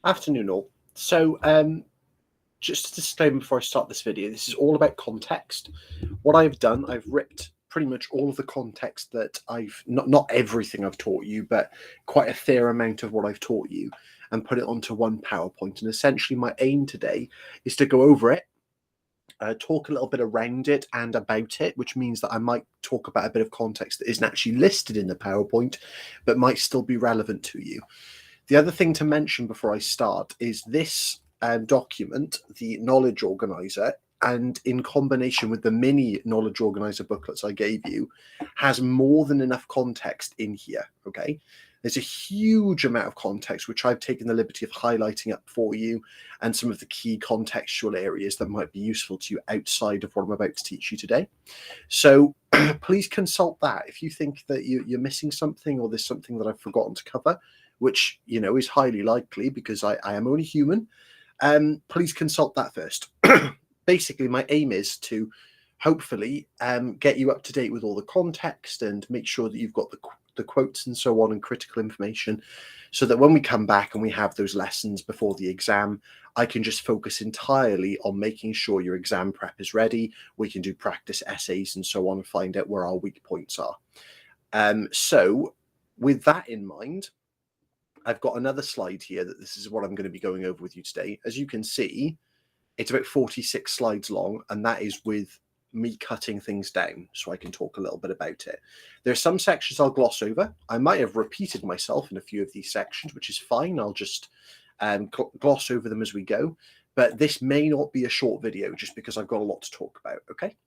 Afternoon all. So just a disclaimer before I start this video, this is all about context. What I've done, I've ripped pretty much all of the context that I've, not everything I've taught you, but quite a fair amount of what I've taught you, and put it onto one PowerPoint. And essentially my aim today is to go over it, talk a little bit around it and about it, which means that I might talk about a bit of context that isn't actually listed in the PowerPoint, but might still be relevant to you. The other thing to mention before I start is this document, the Knowledge Organizer, and in combination with the mini Knowledge Organizer booklets I gave you, has more than enough context in here, okay? There's a huge amount of context, which I've taken the liberty of highlighting up for you, and some of the key contextual areas that might be useful to you outside of what I'm about to teach you today. So please consult that. If you think that you're missing something or there's something that I've forgotten to cover, which, you know, is highly likely because I am only human, please consult that first. Basically, my aim is to hopefully get you up to date with all the context and make sure that you've got the quotes and so on and critical information, so that when we come back and we have those lessons before the exam, I can just focus entirely on making sure your exam prep is ready. We can do practice essays and so on and find out where our weak points are. So with that in mind, I've got another slide here that this is what I'm going to be going over with you today. As you can see, it's about 46 slides long, and that is with me cutting things down so I can talk a little bit about it. There are some sections I'll gloss over. I might have repeated myself in a few of these sections, which is fine. I'll just gloss over them as we go. But this may not be a short video just because I've got a lot to talk about, okay?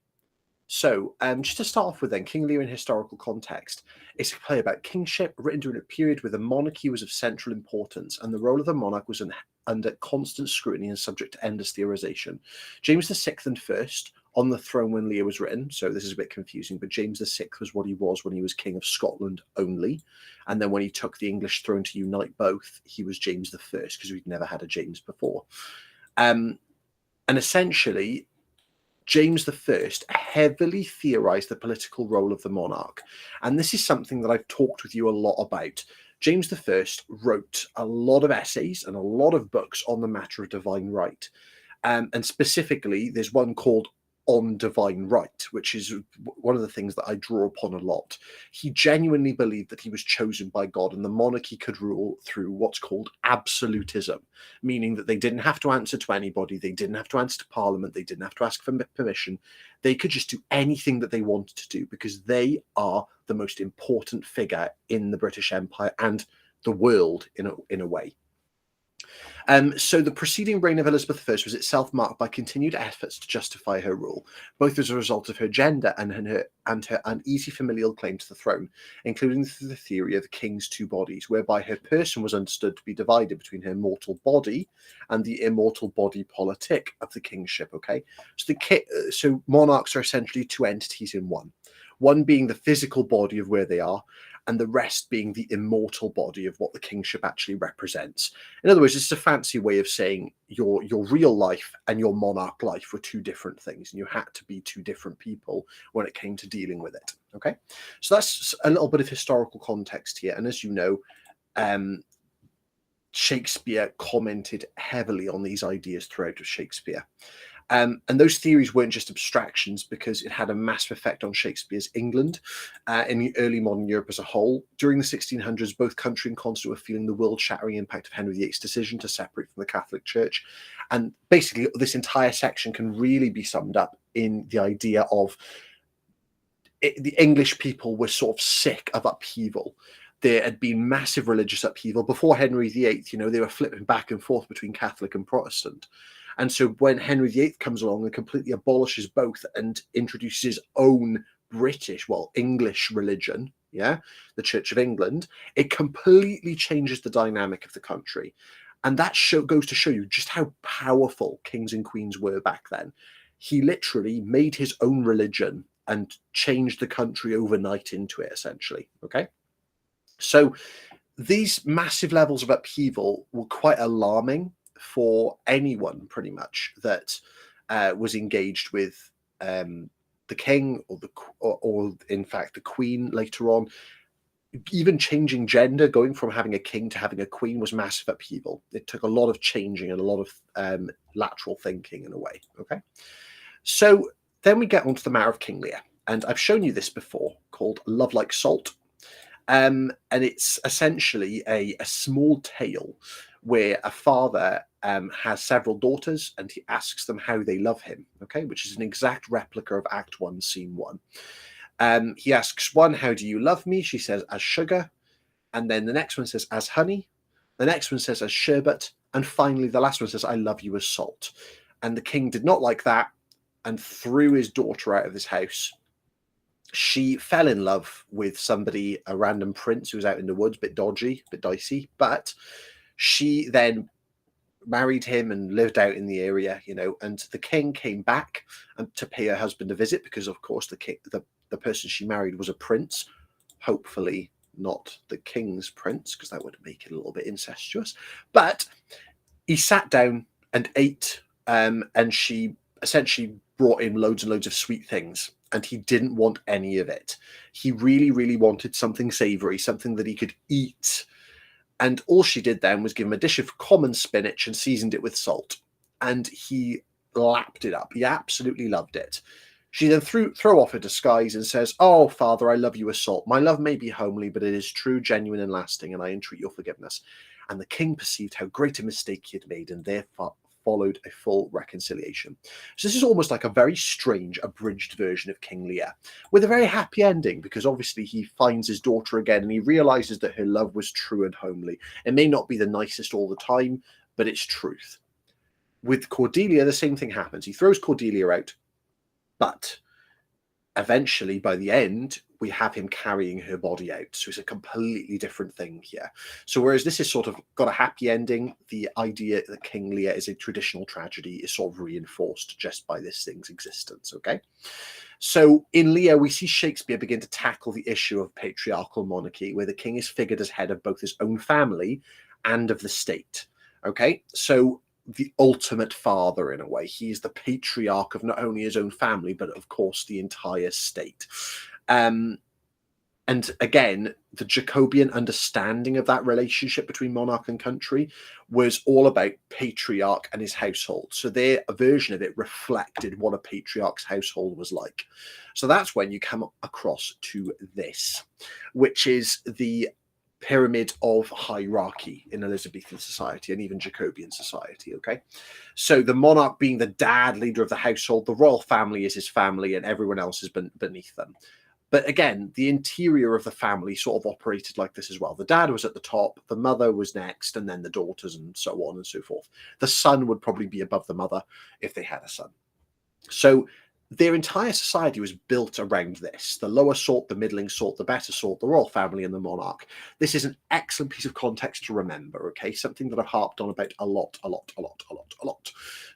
So, just to start off with then, King Lear in historical context. It's a play about kingship written during a period where the monarchy was of central importance and the role of the monarch was under constant scrutiny and subject to endless theorization. James VI and first on the throne when Lear was written, so this is a bit confusing, but James VI was what he was when he was King of Scotland only. And then when he took the English throne to unite both, he was James I because we'd never had a James before. And essentially, James I heavily theorized the political role of the monarch. And this is something that I've talked with you a lot about. James I wrote a lot of essays and a lot of books on the matter of divine right. And specifically, there's one called On Divine Right, which is one of the things that I draw upon a lot. He genuinely believed that he was chosen by God and the monarchy could rule through what's called absolutism, meaning that they didn't have to answer to anybody, they didn't have to answer to Parliament, they didn't have to ask for permission. They could just do anything that they wanted to do because they are the most important figure in the British Empire and the world in a way. So the preceding reign of Elizabeth I was itself marked by continued efforts to justify her rule, both as a result of her gender and her uneasy familial claim to the throne, including the theory of the king's two bodies, whereby her person was understood to be divided between her mortal body and the immortal body politic of the kingship. Okay, so monarchs are essentially two entities in one. One being the physical body of where they are, and the rest being the immortal body of what the kingship actually represents. In other words, it's a fancy way of saying your real life and your monarch life were two different things, and you had to be two different people when it came to dealing with it. Okay, so that's a little bit of historical context here. And as you know, Shakespeare commented heavily on these ideas throughout Shakespeare. And those theories weren't just abstractions because it had a massive effect on Shakespeare's England in the early modern Europe as a whole. During the 1600s, both country and continent were feeling the world-shattering impact of Henry VIII's decision to separate from the Catholic Church. And basically, this entire section can really be summed up in the idea of the English people were sort of sick of upheaval. There had been massive religious upheaval before Henry VIII. You know, they were flipping back and forth between Catholic and Protestant. And so when Henry VIII comes along and completely abolishes both and introduces his own English religion, the Church of England, it completely changes the dynamic of the country. And that goes to show you just how powerful kings and queens were back then. He literally made his own religion and changed the country overnight into it, essentially. Okay. So these massive levels of upheaval were quite alarming for anyone, pretty much, that was engaged with the king or in fact the queen later on. even changing gender, going from having a king to having a queen, was massive upheaval. It took a lot of changing and a lot of lateral thinking in a way. Okay, so then we get onto the matter of King Lear, and I've shown you this before, called Love Like Salt. And it's essentially a small tale where a father has several daughters and he asks them how they love him, okay, which is an exact replica of Act 1, Scene 1. He asks one, how do you love me? She says, as sugar. And then the next one says, as honey. The next one says, as sherbet. And finally, the last one says, I love you as salt. And the king did not like that and threw his daughter out of his house. She fell in love with somebody, a random prince who was out in the woods, a bit dodgy, a bit dicey. But she then married him and lived out in the area, you know, and the king came back to pay her husband a visit because, of course, the person she married was a prince, hopefully not the king's prince, because that would make it a little bit incestuous. But he sat down and ate, and she essentially brought him loads and loads of sweet things, and he didn't want any of it. He really, really wanted something savory, something that he could eat. And all she did then was give him a dish of common spinach and seasoned it with salt. And he lapped it up. He absolutely loved it. She then throw off her disguise and says, oh, father, I love you as salt. My love may be homely, but it is true, genuine, and lasting, and I entreat your forgiveness. And the king perceived how great a mistake he had made, and therefore followed a full reconciliation. So this is almost like a very strange, abridged version of King Lear, with a very happy ending, because obviously he finds his daughter again, and he realizes that her love was true and homely. It may not be the nicest all the time, but it's truth. With Cordelia, the same thing happens. He throws Cordelia out, but eventually, by the end, we have him carrying her body out. So it's a completely different thing here. So whereas this is sort of got a happy ending, the idea that King Lear is a traditional tragedy is sort of reinforced just by this thing's existence, okay? So in Lear, we see Shakespeare begin to tackle the issue of patriarchal monarchy, where the king is figured as head of both his own family and of the state, okay? So the ultimate father, in a way. He is the patriarch of not only his own family, but of course the entire state. And again, the Jacobean understanding of that relationship between monarch and country was all about patriarch and his household. So their version of it reflected what a patriarch's household was like. So that's when you come across to this, which is the pyramid of hierarchy in Elizabethan society and even Jacobean society, okay? So the monarch being the dad, leader of the household, the royal family is his family, and everyone else is beneath them. But again, the interior of the family sort of operated like this as well. The dad was at the top, the mother was next, and then the daughters, and so on and so forth. The son would probably be above the mother if they had a son. So their entire society was built around this: the lower sort, the middling sort, the better sort, the royal family, and the monarch. This is an excellent piece of context to remember, okay? Something that I've harped on about a lot.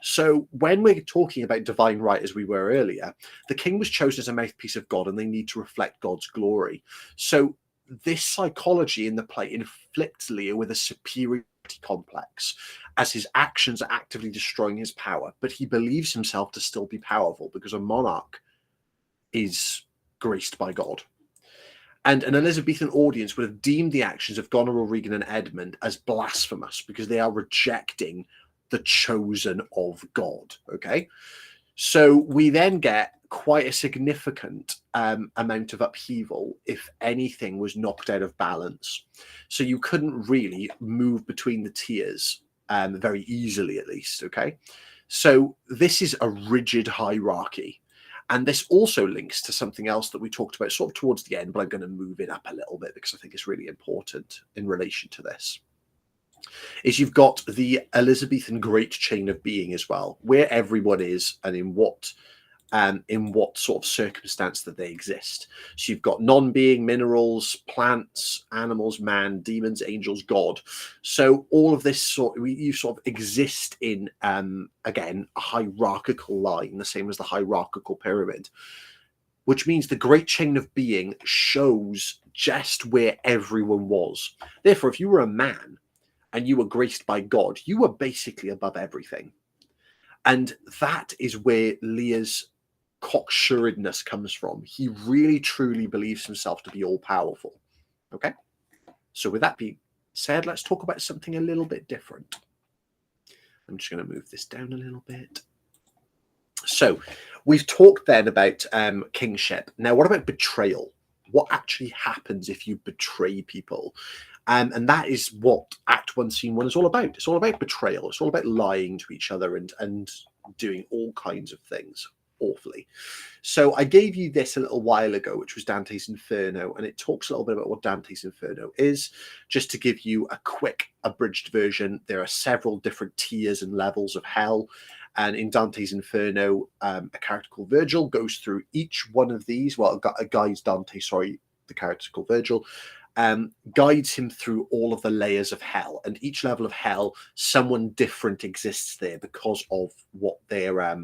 So when we're talking about divine right, as we were earlier, the king was chosen as a mouthpiece of God, and they need to reflect God's glory. So this psychology in the play inflicts Lear with a superiority complex, as his actions are actively destroying his power, but he believes himself to still be powerful because a monarch is graced by God. And an Elizabethan audience would have deemed the actions of Goneril, Regan, and Edmund as blasphemous because they are rejecting the chosen of God, okay? So we then get quite a significant amount of upheaval if anything was knocked out of balance. So you couldn't really move between the tiers very easily, at least, okay? So this is a rigid hierarchy. And this also links to something else that we talked about sort of towards the end, but I'm going to move it up a little bit because I think it's really important in relation to this. Is you've got the Elizabethan great chain of being as well, where everyone is and in what sort of circumstance that they exist. So you've got non-being, minerals, plants, animals, man, demons, angels, God. So all of this you sort of exist in, again, a hierarchical line, the same as the hierarchical pyramid, which means the great chain of being shows just where everyone was. Therefore, if you were a man and you were graced by God, you were basically above everything. And that is where Lear's cocksuredness comes from. He really truly believes himself to be all powerful. Okay, so with that being said, let's talk about something a little bit different. I'm just going to move this down a little bit. So we've talked then about kingship. Now, what about betrayal? What actually happens if you betray people? And that is what Act 1, Scene 1 is all about. It's all about betrayal. It's all about lying to each other and doing all kinds of things awfully. So I gave you this a little while ago, which was Dante's Inferno, and it talks a little bit about what Dante's Inferno is. Just to give you a quick abridged version, there are several different tiers and levels of hell. And in Dante's Inferno, a character called Virgil goes through each one of these. Well, guides Dante, sorry, the character called Virgil, guides him through all of the layers of hell. And each level of hell, someone different exists there because of what they're,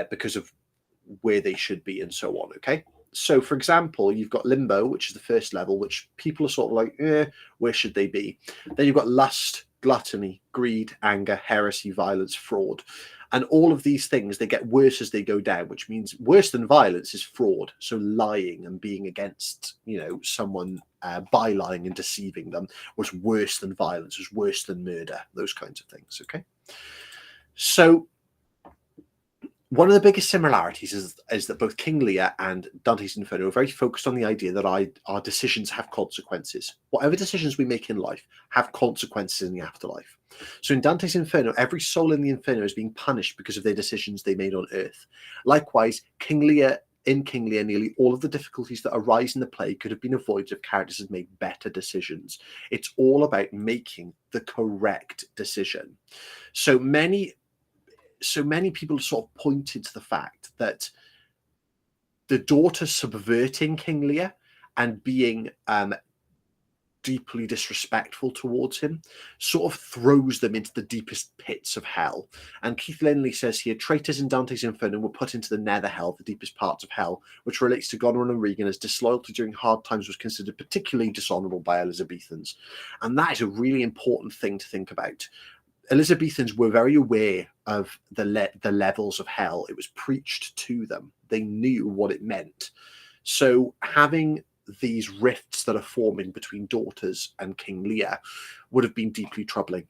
because of where they should be and so on. Okay. So, for example, you've got limbo, which is the first level, which people are sort of like, where should they be? Then you've got lust, gluttony, greed, anger, heresy, violence, fraud. And all of these things, they get worse as they go down, which means worse than violence is fraud. So lying and being against, someone by lying and deceiving them was worse than violence, was worse than murder, those kinds of things. Okay. So one of the biggest similarities is that both King Lear and Dante's Inferno are very focused on the idea that our decisions have consequences. Whatever decisions we make in life have consequences in the afterlife. So in Dante's Inferno, every soul in the Inferno is being punished because of their decisions they made on Earth. Likewise, in King Lear, nearly all of the difficulties that arise in the play could have been avoided if characters had made better decisions. It's all about making the correct decision. So many people sort of pointed to the fact that the daughter subverting King Lear and being deeply disrespectful towards him sort of throws them into the deepest pits of hell. And Keith Linley says here, traitors in Dante's Inferno were put into the nether hell, the deepest parts of hell, which relates to Goneril and Regan, as disloyalty during hard times was considered particularly dishonourable by Elizabethans. And that is a really important thing to think about. Elizabethans were very aware of the levels of hell. It was preached to them. They knew what it meant. So having these rifts that are forming between daughters and King Lear would have been deeply troubling.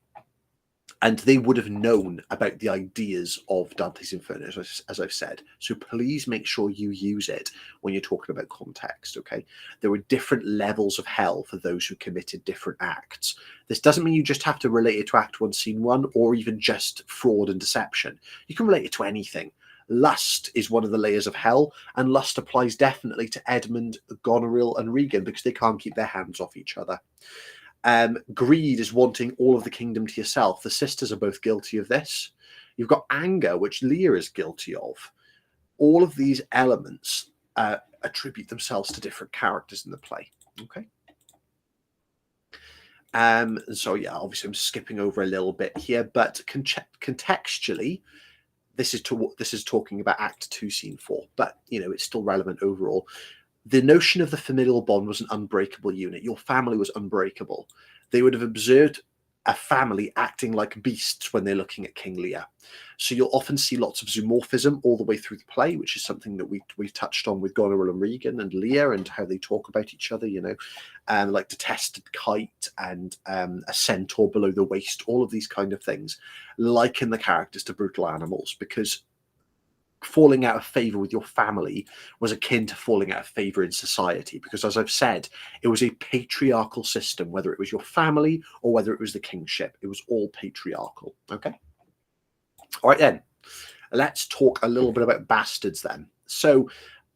And they would have known about the ideas of Dante's Inferno, as I've said. So please make sure you use it when you're talking about context, okay? There were different levels of hell for those who committed different acts. This doesn't mean you just have to relate it to Act 1, Scene 1, or even just fraud and deception. You can relate it to anything. Lust is one of the layers of hell, and lust applies definitely to Edmund, Goneril, and Regan because they can't keep their hands off each other. Greed is wanting all of the kingdom to yourself. The sisters are both guilty of this. You've got anger, which Lear is guilty of. All of these elements attribute themselves to different characters in the play. Okay. So yeah, obviously I'm skipping over a little bit here, but contextually, this is talking about Act 2, Scene 4, but it's still relevant overall. The notion of the familial bond was an unbreakable unit. Your family was unbreakable. They would have observed a family acting like beasts when they're looking at King Lear. So you'll often see lots of zoomorphism all the way through the play, which is something that we've touched on with Goneril and Regan and Lear and how they talk about each other, like detested kite and a centaur below the waist, all of these kind of things, liken the characters to brutal animals, because falling out of favor with your family was akin to falling out of favor in society, because, as I've said, it was a patriarchal system, whether it was your family or whether it was the kingship. It was all patriarchal. Okay. All right, then let's talk a little bit about bastards then. So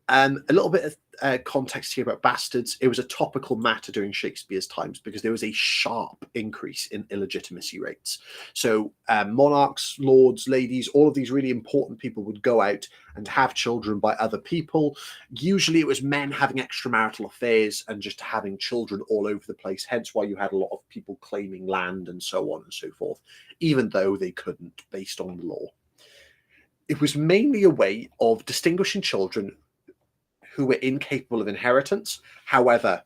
a little bit of context here about bastards. It was a topical matter during Shakespeare's times because there was a sharp increase in illegitimacy rates. So monarchs, lords, ladies, all of these really important people would go out and have children by other people. Usually it was men having extramarital affairs and just having children all over the place, hence why you had a lot of people claiming land and so on and so forth, even though they couldn't based on the law. It was mainly a way of distinguishing children who were incapable of inheritance. However,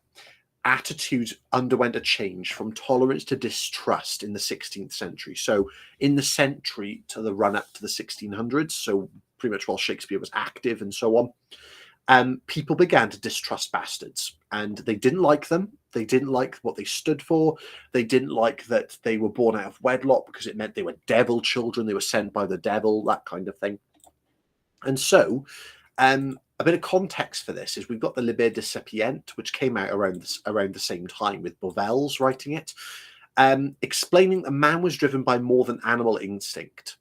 attitudes underwent a change from tolerance to distrust in the 16th century. So in the century to the run up to the 1600s, so pretty much while Shakespeare was active and so on, people began to distrust bastards, and they didn't like them. They didn't like what they stood for. They didn't like that they were born out of wedlock because it meant they were devil children. They were sent by the devil, that kind of thing. And so, a bit of context for this is we've got the Liber de Sapient, which came out around the same time, with Bovel's writing it, explaining that man was driven by more than animal instinct.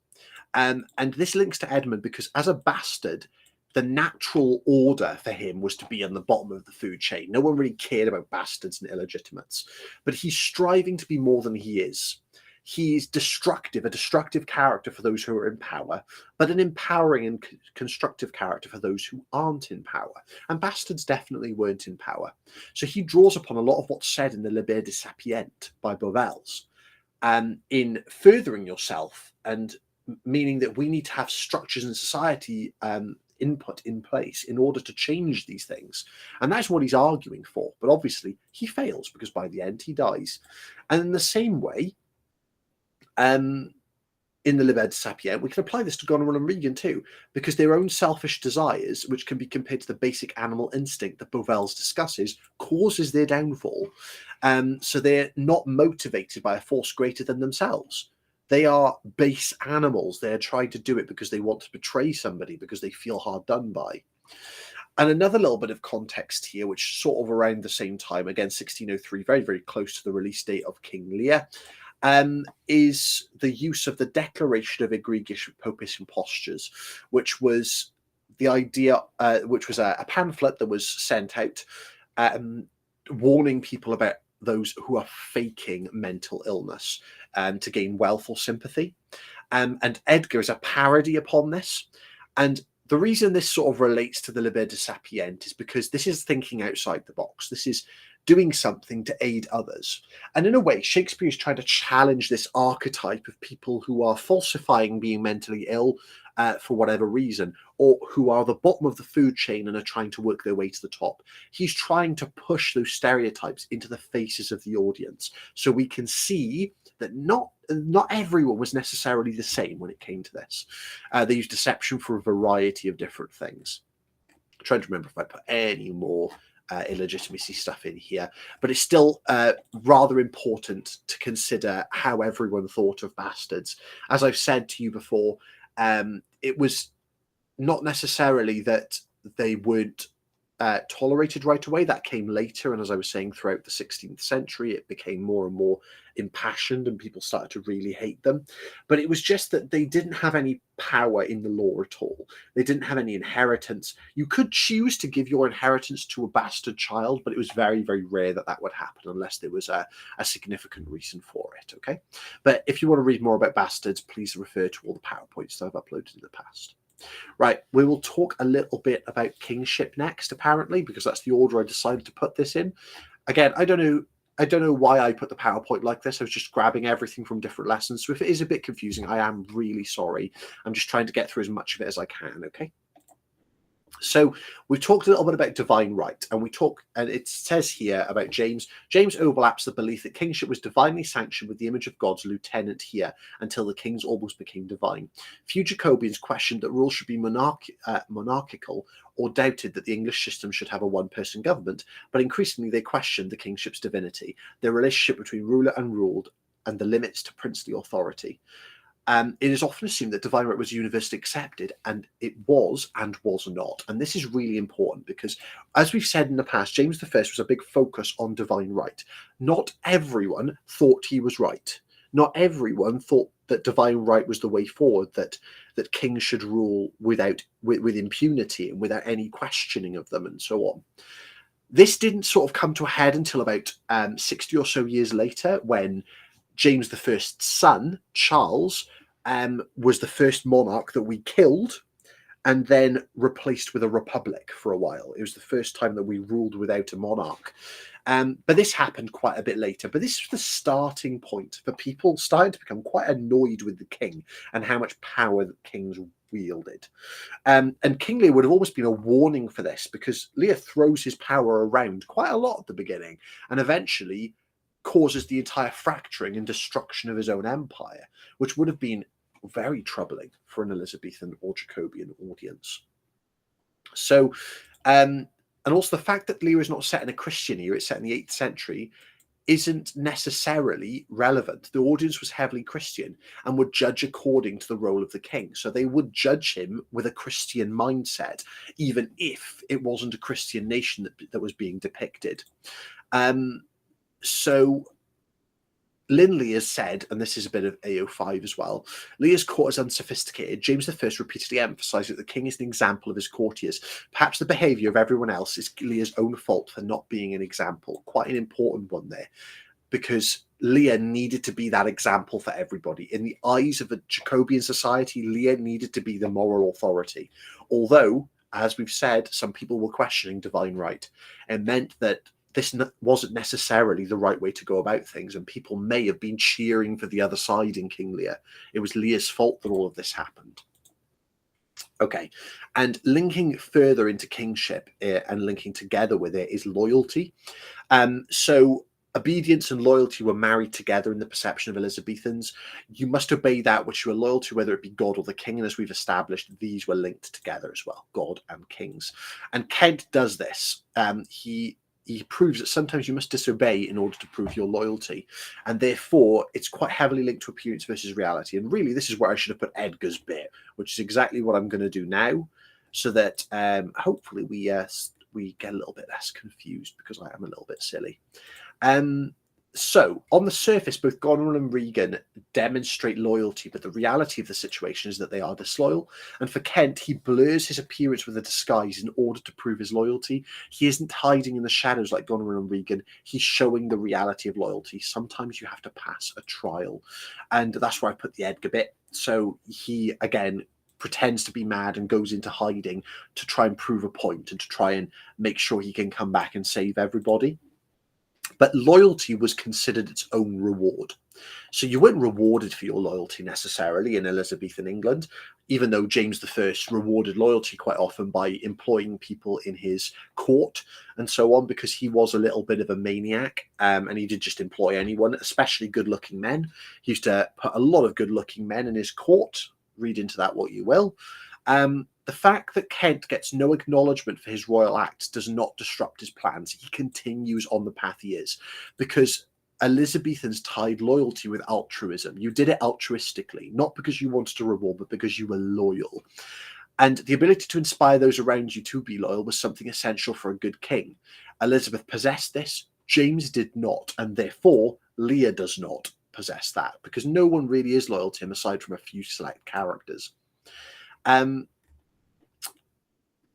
And this links to Edmund because as a bastard, the natural order for him was to be on the bottom of the food chain. No one really cared about bastards and illegitimates, but he's striving to be more than he is. He's destructive, a destructive character for those who are in power, but an empowering and constructive character for those who aren't in power. And bastards definitely weren't in power. So he draws upon a lot of what's said in the Liber de Sapient by Bovel's, in furthering yourself, and meaning that we need to have structures in society, input in place in order to change these things. And that's what he's arguing for. But obviously he fails because by the end he dies. And in the same way, in the Liber de Sapient, we can apply this to Goneril and Regan too, because their own selfish desires, which can be compared to the basic animal instinct that Bovel's discusses, causes their downfall. So they're not motivated by a force greater than themselves. They are base animals. They're trying to do it because they want to betray somebody, because they feel hard done by. And another little bit of context here, which sort of around the same time, again, 1603, very, very close to the release date of King Lear, is the use of the Declaration of Egregious Popish Impostures, which was the idea, which was a pamphlet that was sent out warning people about those who are faking mental illness to gain wealth or sympathy. And Edgar is a parody upon this. And the reason this sort of relates to the Liber de Sapient is because this is thinking outside the box. This is doing something to aid others. And in a way, Shakespeare is trying to challenge this archetype of people who are falsifying being mentally ill for whatever reason, or who are the bottom of the food chain and are trying to work their way to the top. He's trying to push those stereotypes into the faces of the audience, so we can see that not everyone was necessarily the same when it came to this. They used deception for a variety of different things. I'm trying to remember if I put any more illegitimacy stuff in here, but it's still rather important to consider how everyone thought of bastards. As I've said to you before, it was not necessarily that they weren't tolerated right away. That came later, and as I was saying, throughout the 16th century, it became more and more impassioned, and people started to really hate them. But it was just that they didn't have any power in the law at all. They didn't have any inheritance. You could choose to give your inheritance to a bastard child, but it was very, very rare that that would happen unless there was a significant reason for it, okay? But if you want to read more about bastards, please refer to all the PowerPoints that I've uploaded in the past. Right, we will talk a little bit about kingship next, apparently, because that's the order I decided to put this in. Again, I don't know why I put the PowerPoint like this. I was just grabbing everything from different lessons. So if it is a bit confusing, I am really sorry. I'm just trying to get through as much of it as I can, okay? So we've talked a little bit about divine right, and it says here about James. James overlaps the belief that kingship was divinely sanctioned with the image of God's lieutenant here until the kings almost became divine. Few Jacobians questioned that rule should be monarchical or doubted that the English system should have a one-person government, but increasingly they questioned the kingship's divinity, the relationship between ruler and ruled, and the limits to princely authority. It is often assumed that divine right was universally accepted, and it was and was not. And this is really important because, as we've said in the past, James I was a big focus on divine right. Not everyone thought he was right. Not everyone thought that divine right was the way forward, that kings should rule with impunity and without any questioning of them and so on. This didn't sort of come to a head until about 60 or so years later, when James I's son, Charles, was the first monarch that we killed and then replaced with a republic for a while. It was the first time that we ruled without a monarch. But this happened quite a bit later. But this was the starting point for people starting to become quite annoyed with the king and how much power that kings wielded. And King Lear would have almost been a warning for this, because Lear throws his power around quite a lot at the beginning and eventually causes the entire fracturing and destruction of his own empire, which would have been very troubling for an Elizabethan or Jacobean audience. So And also the fact that Lear is not set in a Christian era, it's set in the 8th century, isn't necessarily relevant. The audience was heavily Christian and would judge according to the role of the king. So they would judge him with a Christian mindset, even if it wasn't a Christian nation that was being depicted. So Lynn Lear said, and this is a bit of AO5 as well, Lear's court is unsophisticated. James I repeatedly emphasised that the king is an example of his courtiers. Perhaps the behaviour of everyone else is Lear's own fault for not being an example. Quite an important one there, because Lear needed to be that example for everybody. In the eyes of a Jacobean society, Lear needed to be the moral authority. Although, as we've said, some people were questioning divine right. It meant that this wasn't necessarily the right way to go about things, and people may have been cheering for the other side in King Lear. It was Lear's fault that all of this happened. Okay, and linking further into kingship and linking together with it is loyalty. So obedience and loyalty were married together in the perception of Elizabethans. You must obey that which you are loyal to, whether it be God or the king. And as we've established, these were linked together as well, God and kings. And Kent does this. He proves that sometimes you must disobey in order to prove your loyalty. And therefore, it's quite heavily linked to appearance versus reality. And really, this is where I should have put Edgar's bit, which is exactly what I'm going to do now, so that hopefully we get a little bit less confused, because I am a little bit silly. So, on the surface, both Goneril and Regan demonstrate loyalty, but the reality of the situation is that they are disloyal. And for Kent, he blurs his appearance with a disguise in order to prove his loyalty. He isn't hiding in the shadows like Goneril and Regan. He's showing the reality of loyalty. Sometimes you have to pass a trial. And that's where I put the Edgar bit. So he, again, pretends to be mad and goes into hiding to try and prove a point and to try and make sure he can come back and save everybody. But loyalty was considered its own reward. So you weren't rewarded for your loyalty necessarily in Elizabethan England, even though James I rewarded loyalty quite often by employing people in his court and so on, because he was a little bit of a maniac, and he did just employ anyone, especially good-looking men. He used to put a lot of good-looking men in his court. Read into that what you will. The fact that Kent gets no acknowledgement for his royal acts does not disrupt his plans. He continues on the path he is, because Elizabethans tied loyalty with altruism. You did it altruistically, not because you wanted to reward, but because you were loyal. And the ability to inspire those around you to be loyal was something essential for a good king. Elizabeth possessed this, James did not, and therefore Lear does not possess that, because no one really is loyal to him aside from a few select characters.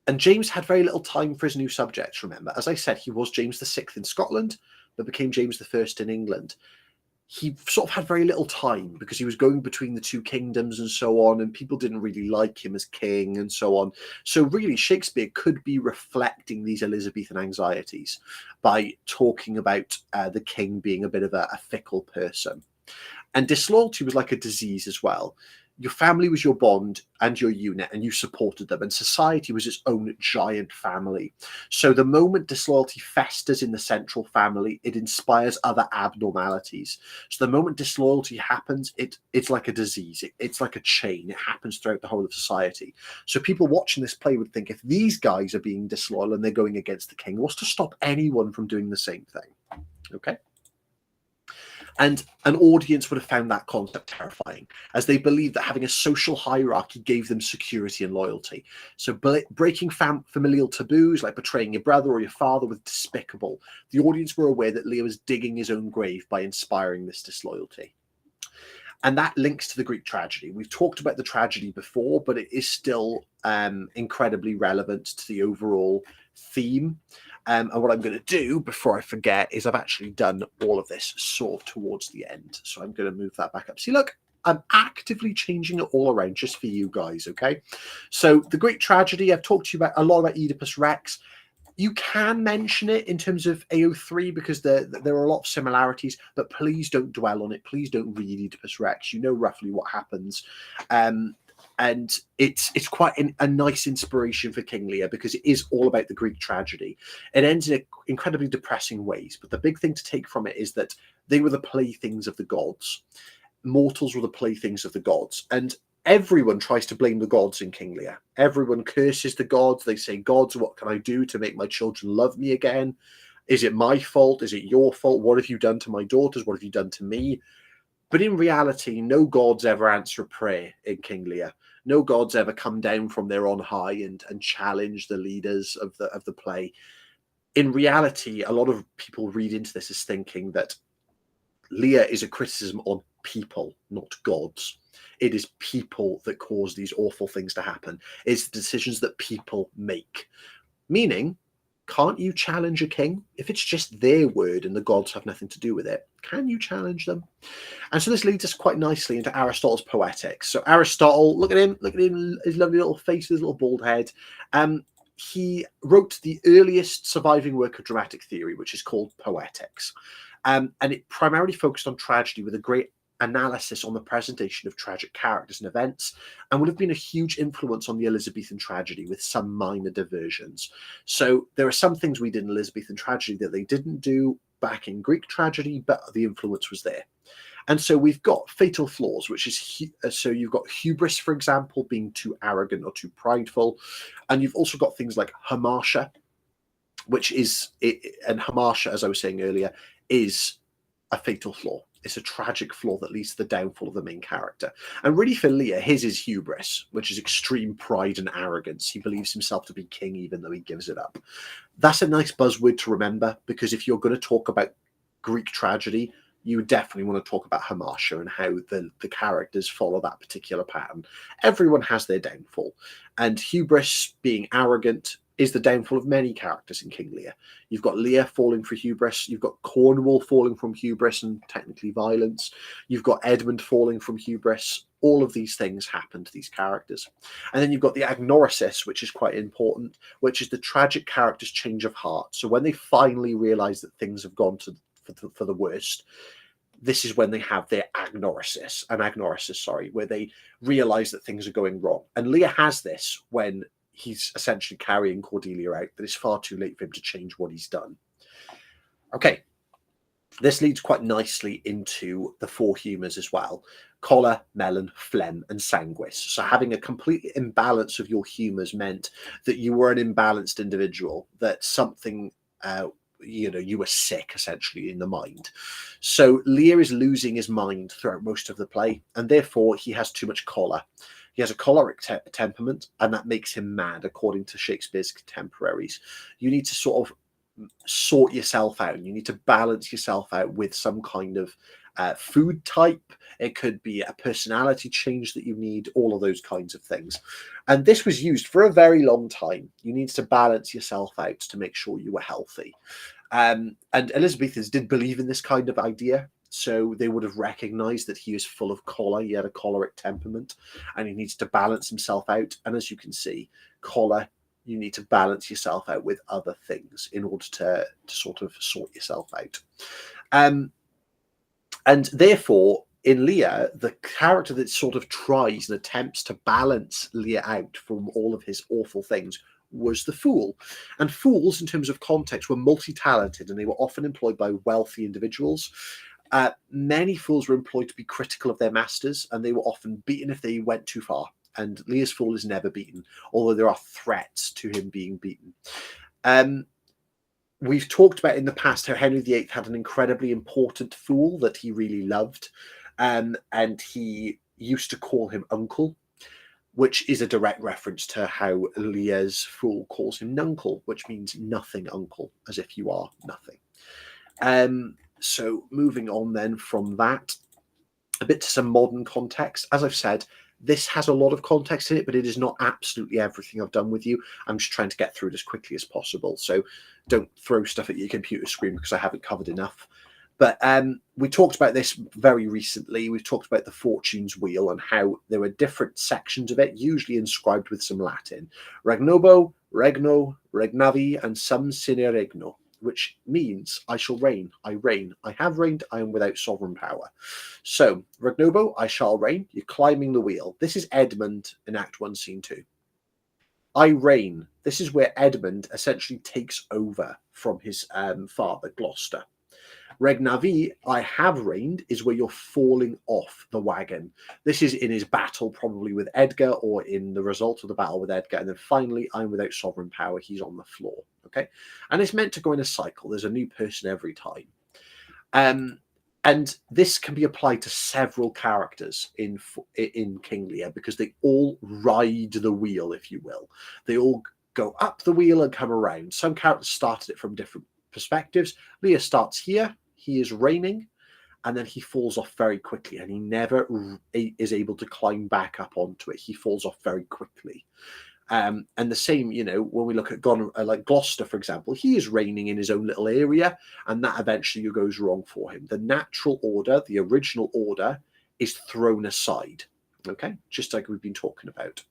And James had very little time for his new subjects, remember. As I said, he was James VI in Scotland, but became James I in England. He sort of had very little time because he was going between the two kingdoms and so on, and people didn't really like him as king and so on. So really, Shakespeare could be reflecting these Elizabethan anxieties by talking about the king being a bit of a fickle person. And disloyalty was like a disease as well. Your family was your bond and your unit, and you supported them, and society was its own giant family. So the moment disloyalty festers in the central family, it inspires other abnormalities. So the moment disloyalty happens, it's like a disease. It's like a chain. It happens throughout the whole of society. So people watching this play would think, if these guys are being disloyal and they're going against the king, what's to stop anyone from doing the same thing? Okay. And an audience would have found that concept terrifying, as they believed that having a social hierarchy gave them security and loyalty. So breaking familial taboos, like betraying your brother or your father, was despicable. The audience were aware that Lear was digging his own grave by inspiring this disloyalty. And that links to the Greek tragedy. We've talked about the tragedy before, but it is still incredibly relevant to the overall theme. And what I'm going to do before I forget is I've actually done all of this sort of towards the end. So I'm going to move that back up. See, look, I'm actively changing it all around just for you guys, okay? So the Greek tragedy, I've talked to you about a lot about Oedipus Rex. You can mention it in terms of AO3 because there are a lot of similarities, but please don't dwell on it. Please don't read Oedipus Rex. You know roughly what happens. And it's quite a nice inspiration for King Lear because it is all about the Greek tragedy. It ends in incredibly depressing ways, but the big thing to take from it is that they were the playthings of the gods. Mortals were the playthings of the gods. And everyone tries to blame the gods in King Lear. Everyone curses the gods. They say, gods, what can I do to make my children love me again? Is it my fault? Is it your fault? What have you done to my daughters? What have you done to me? But in reality, no gods ever answer a prayer in King Lear. No gods ever come down from there on high and challenge the leaders of the play. In reality, a lot of people read into this as thinking that Lear is a criticism on people, not gods. It is people that cause these awful things to happen. It's the decisions that people make. Meaning, can't you challenge a king? If it's just their word and the gods have nothing to do with it, can you challenge them? And so this leads us quite nicely into Aristotle's Poetics. So Aristotle, look at him, his lovely little face, his little bald head. He wrote the earliest surviving work of dramatic theory, which is called Poetics. And it primarily focused on tragedy with a great analysis on the presentation of tragic characters and events, and would have been a huge influence on the Elizabethan tragedy with some minor diversions. So there are some things we did in Elizabethan tragedy that they didn't do back in Greek tragedy, but the influence was there. And so we've got fatal flaws, which is, so you've got hubris, for example, being too arrogant or too prideful. And you've also got things like hamartia, which is, and hamartia, as I was saying earlier, is a fatal flaw. It's a tragic flaw that leads to the downfall of the main character. And really for Lear, his is hubris, which is extreme pride and arrogance. He believes himself to be king even though he gives it up. That's a nice buzzword to remember, because if you're going to talk about Greek tragedy, you definitely want to talk about hamartia and how the characters follow that particular pattern. Everyone has their downfall. And hubris, being arrogant, is the downfall of many characters in King Lear. You've got Lear falling for hubris. You've got Cornwall falling from hubris and technically violence. You've got Edmund falling from hubris. All of these things happen to these characters. And then you've got the agnorisis, which is quite important, which is the tragic character's change of heart. So when they finally realize that things have gone for the worst, this is when they have their agnorisis, where they realize that things are going wrong. And Lear has this when he's essentially carrying Cordelia out, that it's far too late for him to change what he's done. Okay, this leads quite nicely into the four humours as well: choler, melon, phlegm, and sanguis. So having a complete imbalance of your humours meant that you were an imbalanced individual, that something, you were sick essentially in the mind. So Lear is losing his mind throughout most of the play, and therefore he has too much choler. He has a choleric temperament, and that makes him mad, according to Shakespeare's contemporaries. You need to sort of sort yourself out, and you need to balance yourself out with some kind of food type. It could be a personality change that you need, all of those kinds of things. And this was used for a very long time. You need to balance yourself out to make sure you were healthy. And Elizabethans did believe in this kind of idea. So they would have recognized that he is full of choler. He had a choleric temperament, and he needs to balance himself out. And as you can see, choler, you need to balance yourself out with other things in order to sort of sort yourself out. And therefore, in Lear, the character that sort of tries and attempts to balance Lear out from all of his awful things was the fool. And fools, in terms of context, were multi-talented, and they were often employed by wealthy individuals. Many fools were employed to be critical of their masters, and they were often beaten if they went too far. And Lear's fool is never beaten, although there are threats to him being beaten. We've talked about in the past how Henry VIII had an incredibly important fool that he really loved, and he used to call him uncle, which is a direct reference to how Lear's fool calls him nuncle, which means nothing uncle, as if you are nothing. So moving on then from that, a bit to some modern context. As I've said, this has a lot of context in it, but it is not absolutely everything I've done with you. I'm just trying to get through it as quickly as possible. So don't throw stuff at your computer screen because I haven't covered enough. But we talked about this very recently. We've talked about the Fortune's Wheel and how there were different sections of it, usually inscribed with some Latin. Regnobo, regno, regnavi, and sum sine regno, which means I shall reign, I reign, I have reigned, I am without sovereign power. So, regnobo, I shall reign, you're climbing the wheel. This is Edmund in Act 1, Scene 2. I reign, this is where Edmund essentially takes over from his father, Gloucester. Regnavi, I have reigned, is where you're falling off the wagon. This is in his battle, probably with Edgar, or in the result of the battle with Edgar. And then finally, I'm without sovereign power. He's on the floor. Okay. And it's meant to go in a cycle. There's a new person every time. And this can be applied to several characters in King Lear, because they all ride the wheel, if you will. They all go up the wheel and come around. Some characters started it from different perspectives. Lear starts here. He is reigning, and then he falls off very quickly, and he never is able to climb back up onto it. He falls off very quickly. And the same, when we look at like Gloucester, for example, he is reigning in his own little area, and that eventually goes wrong for him. The natural order, the original order, is thrown aside, okay? Just like we've been talking about.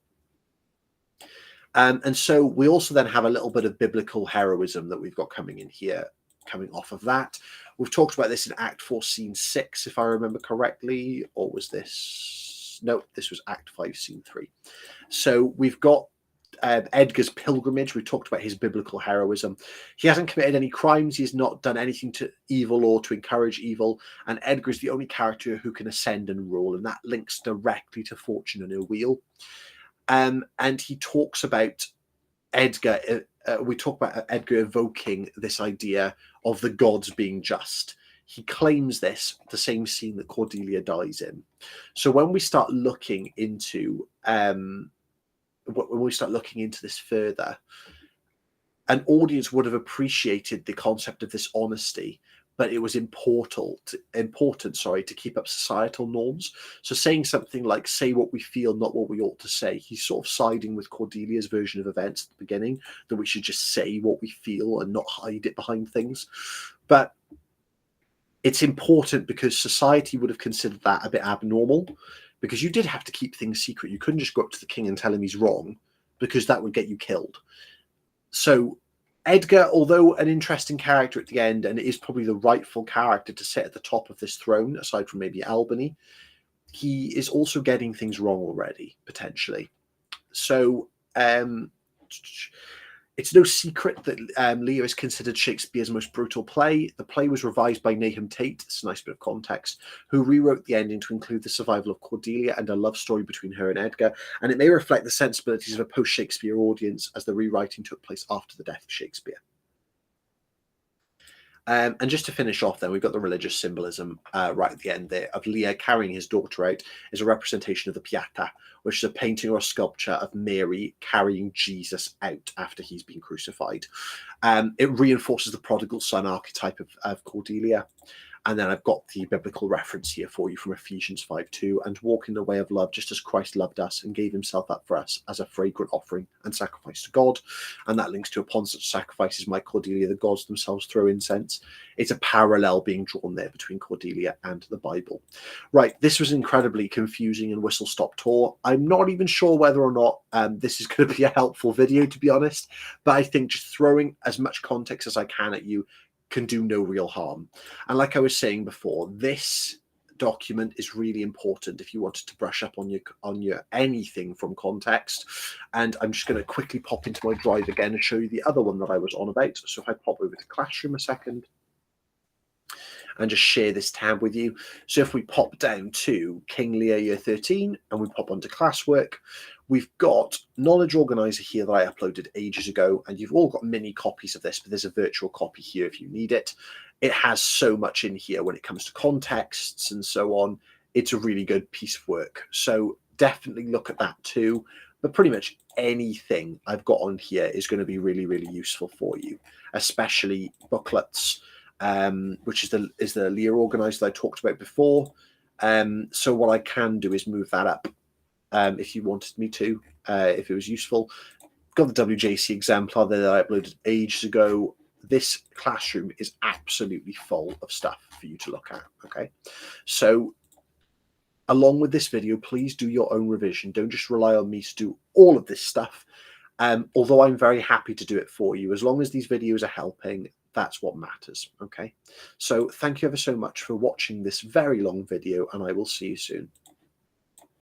And so we also then have a little bit of biblical heroism that we've got coming in here, coming off of that. We've talked about this in Act 4, Scene 6, if I remember correctly, or was this? No, this was Act 5, Scene 3. So we've got Edgar's pilgrimage. We talked about his biblical heroism. He hasn't committed any crimes. He's not done anything to evil or to encourage evil. And Edgar is the only character who can ascend and rule, and that links directly to Fortune and Ill Wheel. And he talks about Edgar. We talk about Edgar evoking this idea of the gods being just. He claims this, the same scene that Cordelia dies in. So when we start looking into this further, an audience would have appreciated the concept of this honesty, but it was important to keep up societal norms. So saying something like, say what we feel, not what we ought to say. He's sort of siding with Cordelia's version of events at the beginning, that we should just say what we feel and not hide it behind things. But it's important because society would have considered that a bit abnormal, because you did have to keep things secret. You couldn't just go up to the king and tell him he's wrong, because that would get you killed. So Edgar, although an interesting character at the end, and it is probably the rightful character to sit at the top of this throne, aside from maybe Albany, he is also getting things wrong already, potentially. So it's no secret that Lear is considered Shakespeare's most brutal play. The play was revised by Nahum Tate, it's a nice bit of context, who rewrote the ending to include the survival of Cordelia and a love story between her and Edgar, and it may reflect the sensibilities of a post-Shakespeare audience, as the rewriting took place after the death of Shakespeare. And just to finish off then, we've got the religious symbolism right at the end there of Lear carrying his daughter out is a representation of the Pietà, which is a painting or a sculpture of Mary carrying Jesus out after he's been crucified. It reinforces the prodigal son archetype of Cordelia. And then I've got the biblical reference here for you from Ephesians 5:2, and walk in the way of love, just as Christ loved us and gave himself up for us as a fragrant offering and sacrifice to God. And that links to, upon such sacrifices might Cordelia the gods themselves throw incense. It's a parallel being drawn there between Cordelia and the Bible. Right, this was incredibly confusing and whistle-stop tour. I'm not even sure whether or not this is going to be a helpful video, to be honest, but I think just throwing as much context as I can at you can do no real harm. And like I was saying before, this document is really important if you wanted to brush up on your anything from context. And I'm just going to quickly pop into my drive again and show you the other one that I was on about. So if I pop over to Classroom a second and just share this tab with you. So if we pop down to King Lear Year 13 and we pop onto classwork, we've got Knowledge Organizer here that I uploaded ages ago, and you've all got mini copies of this, but there's a virtual copy here if you need it. It has so much in here when it comes to contexts and so on. It's a really good piece of work. So definitely look at that too. But pretty much anything I've got on here is going to be really, really useful for you, especially booklets, which is the Lear Organizer that I talked about before. So what I can do is move that up if you wanted me to, if it was useful. Got the WJEC exemplar there that I uploaded ages ago. This classroom is absolutely full of stuff for you to look at, okay? So along with this video, please do your own revision. Don't just rely on me to do all of this stuff, although I'm very happy to do it for you. As long as these videos are helping, that's what matters, okay? So thank you ever so much for watching this very long video, and I will see you soon.